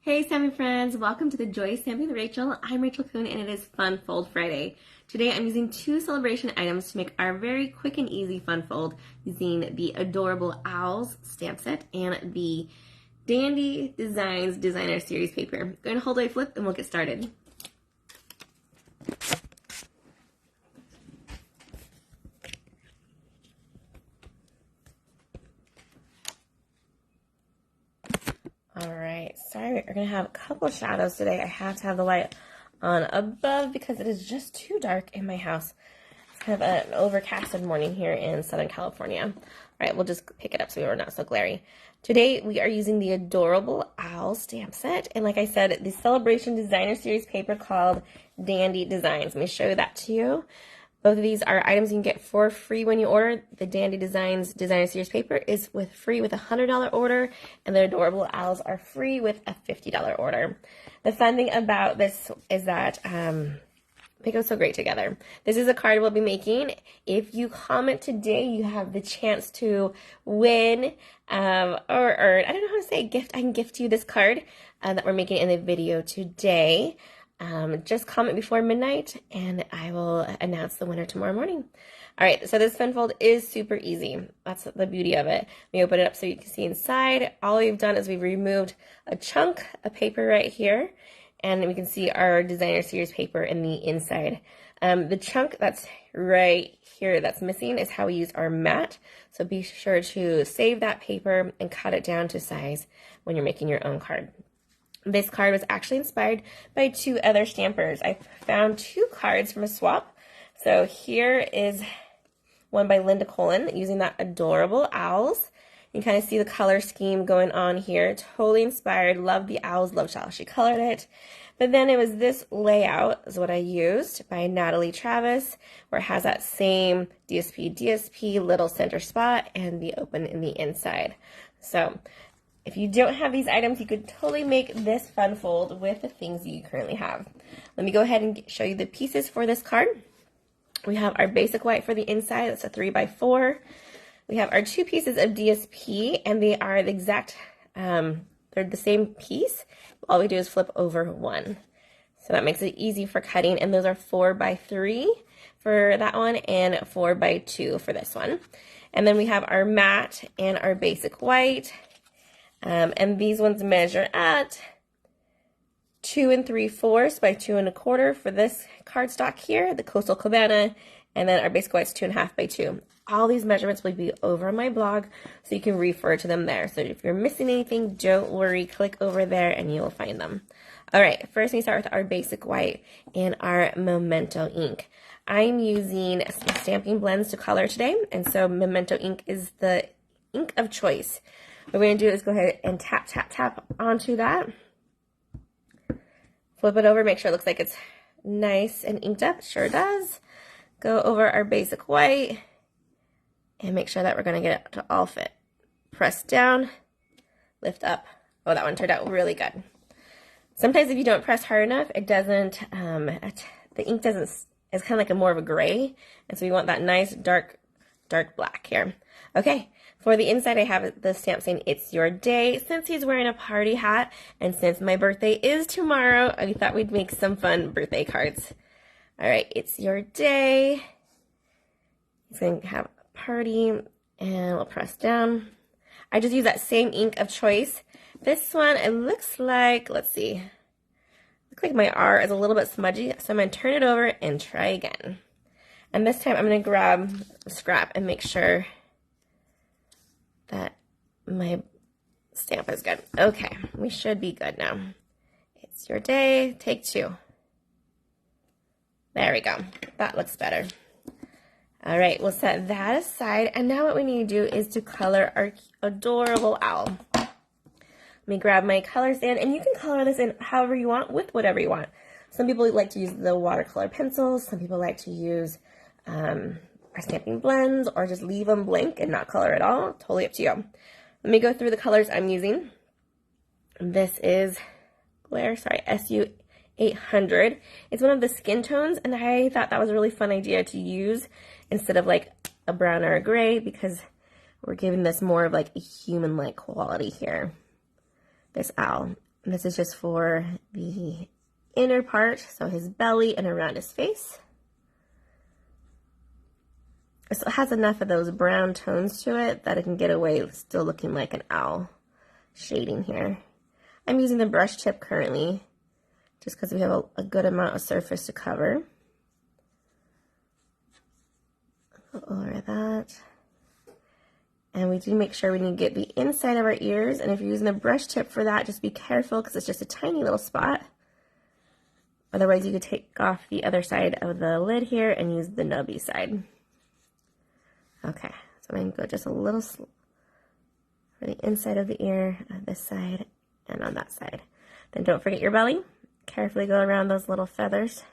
Hey Stampin' friends, welcome to the Joy Stamping with Rachel. I'm Rachel Coon and it is Fun Fold Friday. Today I'm using two Sale-a-bration items to make our very quick and easy fun fold using the Adorable Owls stamp set and the Dandy Designs Designer Series paper. I'm going to hold a flip and we'll get started. Alright, sorry, we're going to have a couple shadows today. I have to have the light on above because it is just too dark in my house. It's kind of an overcasted morning here in Southern California. Alright, we'll just pick it up so we're not so glary. Today we are using the Adorable Owl stamp set, and like I said, the Sale-a-bration Designer Series paper called Dandy Designs. Let me show that to you. Both of these are items you can get for free when you order. The Dandy Designs Designer Series paper is free with a $100 order, and the Adorable Owls are free with a $50 order. The fun thing about this is that they go so great together. This is a card we'll be making. If you comment today, you have the chance to win or earn, I don't know how to say gift. I can gift you this card that we're making in the video today. Just comment before midnight and I will announce the winner tomorrow morning. All right, so this fun fold is super easy. That's the beauty of it. We open it up so you can see inside. All we've done is we've removed a chunk of paper right here, and we can see our Designer Series paper in the inside. The chunk that's right here that's missing is how we use our mat. So be sure to save that paper and cut it down to size when you're making your own card. This card was actually inspired by two other stampers. I found two cards from a swap. So here is one by Linda Colin using that Adorable Owls. You can kind of see the color scheme going on here. Totally inspired. Love the owls. Love how she colored it. But then it was this layout is what I used by Natalie Travis, where it has that same DSP little center spot and the open in the inside. So if you don't have these items, you could totally make this fun fold with the things you currently have. Let me go ahead and show you the pieces for this card. We have our basic white for the inside. That's a 3x4. We have our two pieces of DSP, and they are the exact, they're the same piece. All we do is flip over one. So that makes it easy for cutting, and those are 4x3 for that one and 4x2 for this one. And then we have our matte and our basic white. And these ones measure at 2 3/4 by 2 1/4 for this cardstock here, the Coastal Cabana, and then our basic white's 2 1/2 by 2. All these measurements will be over on my blog, so you can refer to them there. So if you're missing anything, don't worry, click over there and you will find them. All right, first we start with our basic white and our Memento ink. I'm using Stampin' blends to color today, and so Memento ink is the ink of choice. What we're going to do is go ahead and tap onto that. Flip it over, make sure it looks like it's nice and inked up. Sure does. Go over our basic white and make sure that we're going to get it to all fit. Press down, lift up. Oh, that one turned out really good. Sometimes if you don't press hard enough, it doesn't, the ink doesn't, it's kind of like more of a gray. And so we want that nice dark black here. Okay. For the inside, I have the stamp saying, "It's your day." Since he's wearing a party hat, and since my birthday is tomorrow, I thought we'd make some fun birthday cards. All right, it's your day. He's going to have a party, and we'll press down. I just use that same ink of choice. This one, it looks like, let's see. Looks like my R is a little bit smudgy, so I'm going to turn it over and try again. And this time, I'm going to grab a scrap and make sure that my stamp is good. Okay, we should be good now. It's your day, take 2. There we go. That looks better. All right, we'll set that aside. And now what we need to do is to color our adorable owl. Let me grab my colors in, and you can color this in however you want with whatever you want. Some people like to use the watercolor pencils. Some people like to use our Stampin' blends, or just leave them blank and not color at all. Totally up to you. Let me go through the colors I'm using. This is SU 800. It's one of the skin tones, and I thought that was a really fun idea to use instead of like a brown or a gray, because we're giving this more of like a human-like quality here. This owl. And this is just for the inner part, so his belly and around his face. So it has enough of those brown tones to it that it can get away with still looking like an owl shading here. I'm using the brush tip currently just because we have a good amount of surface to cover. Go over that. And we do make sure we need to get the inside of our ears. And if you're using the brush tip for that, just be careful because it's just a tiny little spot. Otherwise, you could take off the other side of the lid here and use the nubby side. Okay, so I'm going to go just a little for the inside of the ear on this side and on that side. Then don't forget your belly. Carefully go around those little feathers.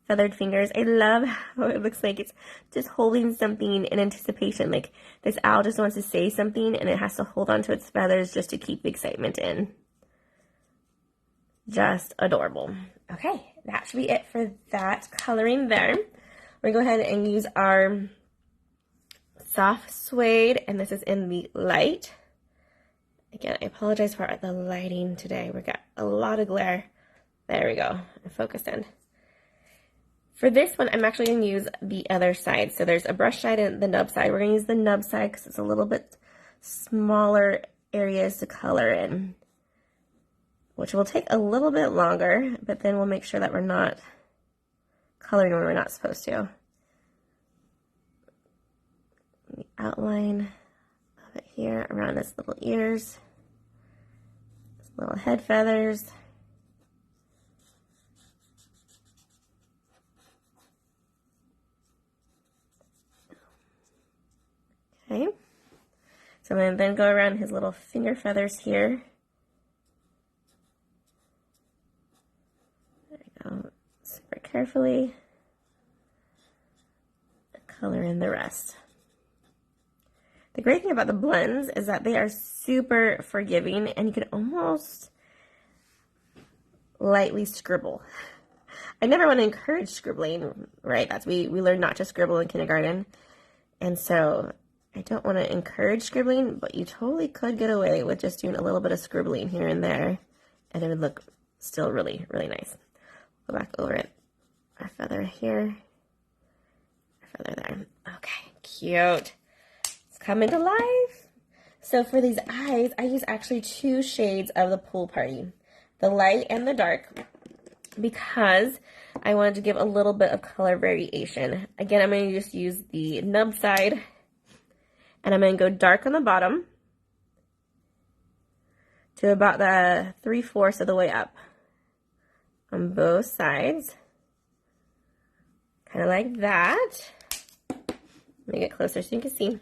Feathered fingers. I love how it looks like it's just holding something in anticipation. Like this owl just wants to say something and it has to hold on to its feathers just to keep the excitement in. Just adorable. Okay, that should be it for that coloring there. We're going to go ahead and use our soft suede, and this is in the light. Again, I apologize for the lighting today. We got a lot of glare. There we go. Focus in. For this one, I'm actually going to use the other side. So there's a brush side and the nub side. We're going to use the nub side because it's a little bit smaller areas to color in, which will take a little bit longer, but then we'll make sure that we're not coloring when we're not supposed to. The outline of it here around his little ears, his little head feathers. Okay, so I'm going to then go around his little finger feathers here. There we go, super carefully. Color in the rest. The great thing about the blends is that they are super forgiving and you can almost lightly scribble. I never want to encourage scribbling, right? We learned not to scribble in kindergarten. And so I don't want to encourage scribbling, but you totally could get away with just doing a little bit of scribbling here and there, and it would look still really, really nice. Go back over it. Our feather here, our feather there. Okay, cute. It's coming to life. So for these eyes, I use actually 2 shades of the Pool Party, the light and the dark, because I wanted to give a little bit of color variation. Again, I'm going to just use the nub side, and I'm going to go dark on the bottom to about the 3/4 of the way up on both sides. Kind of like that. Let me get closer so you can see.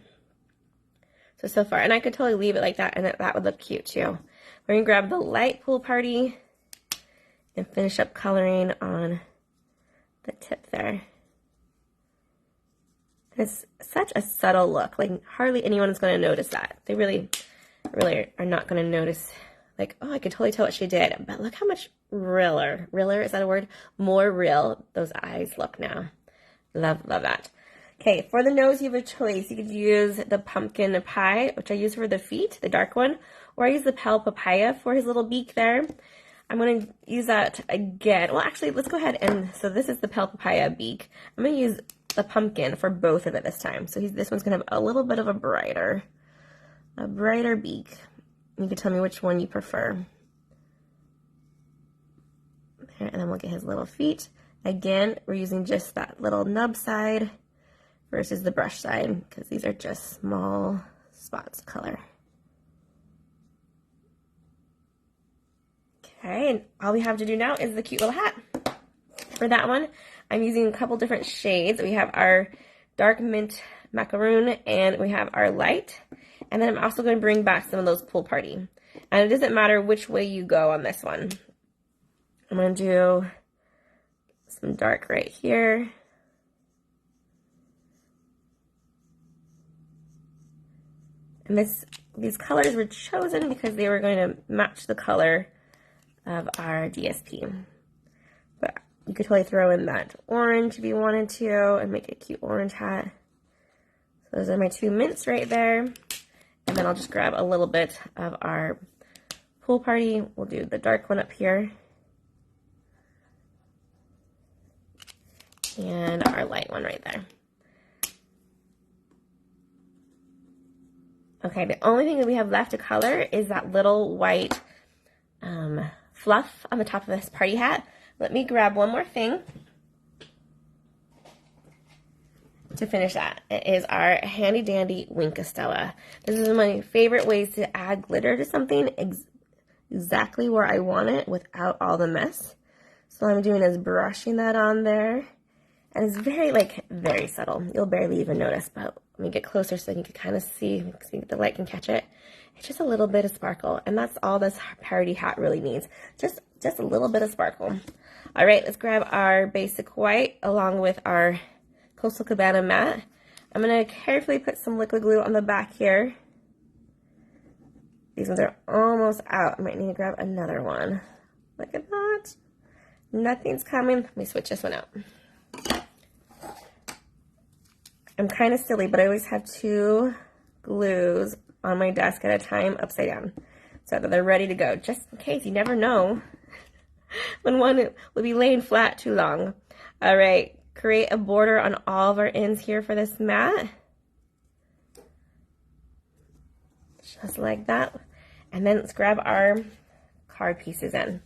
So far, and I could totally leave it like that, and that would look cute too. We're going to grab the light Pool Party and finish up coloring on the tip there. It's such a subtle look. Like, hardly anyone is going to notice that. They really, really are not going to notice, like, oh, I could totally tell what she did. But look how much realer, is that a word? More real those eyes look now. Love, love that. Okay, for the nose, you have a choice. You could use the pumpkin pie, which I use for the feet, the dark one, or I use the pale papaya for his little beak there. I'm going to use that again. Well, actually, let's go ahead and, so this is the pale papaya beak. I'm going to use the pumpkin for both of it this time. So this one's going to have a little bit of a brighter beak. You can tell me which one you prefer. There, and then we'll get his little feet. Again, we're using just that little nub side versus the brush side, because these are just small spots of color. Okay, and all we have to do now is the cute little hat. For that one, I'm using a couple different shades. We have our dark mint macaroon, and we have our light. And then I'm also going to bring back some of those Pool Party. And it doesn't matter which way you go on this one. I'm going to do some dark right here. And these colors were chosen because they were going to match the color of our DSP. But you could totally throw in that orange if you wanted to and make a cute orange hat. So those are my 2 mints right there. And then I'll just grab a little bit of our pool party, we'll do the dark one up here. And our light one right there. Okay, the only thing that we have left to color is that little white fluff on the top of this party hat. Let me grab one more thing to finish that. It is our handy dandy Winkastella. This is one of my favorite ways to add glitter to something exactly where I want it without all the mess. So what I'm doing is brushing that on there. And it's very, very subtle. You'll barely even notice, but let me get closer so you can kind of see if the light can catch it. It's just a little bit of sparkle, and that's all this party hat really needs. Just a little bit of sparkle. All right, let's grab our basic white along with our Coastal Cabana matte. I'm going to carefully put some liquid glue on the back here. These ones are almost out. I might need to grab another one. Look at that. Nothing's coming. Let me switch this one out. I'm kind of silly, but I always have 2 glues on my desk at a time upside down so that they're ready to go, just in case. You never know when one will be laying flat too long. All right, create a border on all of our ends here for this mat. Just like that. And then let's grab our card pieces in.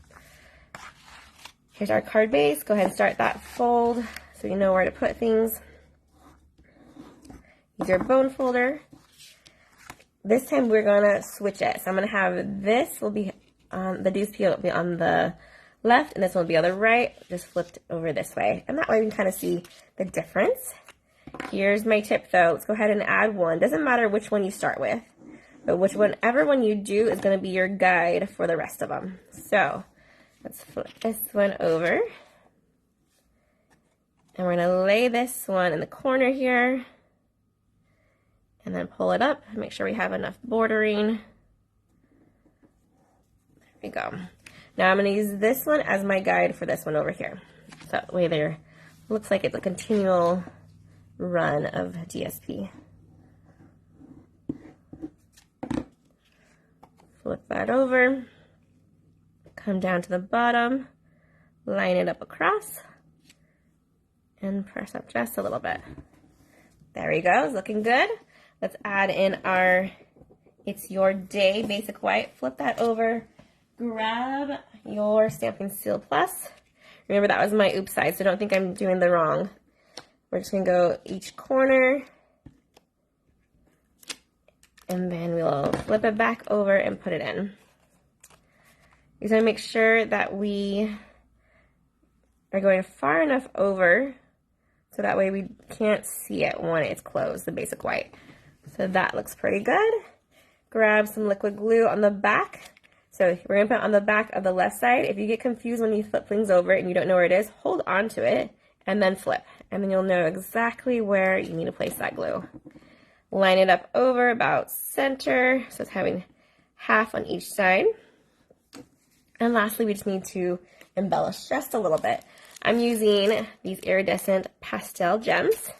Here's our card base. Go ahead and start that fold so you know where to put things. Use your bone folder. This time we're gonna switch it. So I'm gonna have this will be on the DSP will be on the left, and this one will be on the right. Just flipped over this way, and that way we can kind of see the difference. Here's my tip though. Let's go ahead and add one. Doesn't matter which one you start with, but whichever one you do is gonna be your guide for the rest of them. So let's flip this one over, and we're gonna lay this one in the corner here. And then pull it up, make sure we have enough bordering. There we go. Now I'm gonna use this one as my guide for this one over here. So that way there looks like it's a continual run of DSP. Flip that over, come down to the bottom, line it up across, and press up just a little bit. There we go, it's looking good. Let's add in our It's Your Day basic white. Flip that over. Grab your Stampin' Seal Plus. Remember that was my oops side, so don't think I'm doing the wrong. We're just going to go each corner. And then we'll flip it back over and put it in. You're going to make sure that we are going far enough over so that way we can't see it when it's closed, the basic white. So that looks pretty good. Grab some liquid glue on the back. So we're going to put it on the back of the left side. If you get confused when you flip things over and you don't know where it is, hold on to it and then flip. And then you'll know exactly where you need to place that glue. Line it up over about center. So it's having half on each side. And lastly, we just need to embellish just a little bit. I'm using these iridescent pastel gems.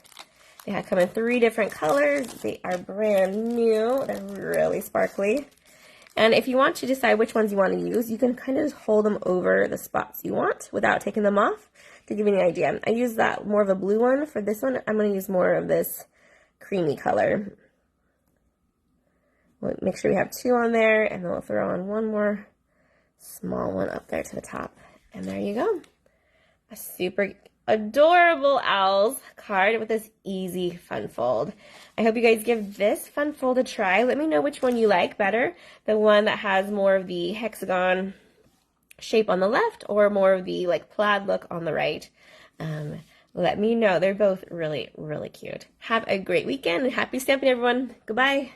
They come in 3 different colors. They are brand new. They're really sparkly. And if you want to decide which ones you want to use, you can kind of just hold them over the spots you want without taking them off to give you an idea. I use that more of a blue one. For this one, I'm going to use more of this creamy color. We'll make sure we have 2 on there, and then we'll throw on one more small one up there to the top. And there you go. A super adorable owls card with this easy fun fold. I hope you guys give this fun fold a try. Let me know which one you like better. The one that has more of the hexagon shape on the left or more of the plaid look on the right. Let me know. They're both really, really cute. Have a great weekend and happy stamping, everyone. Goodbye.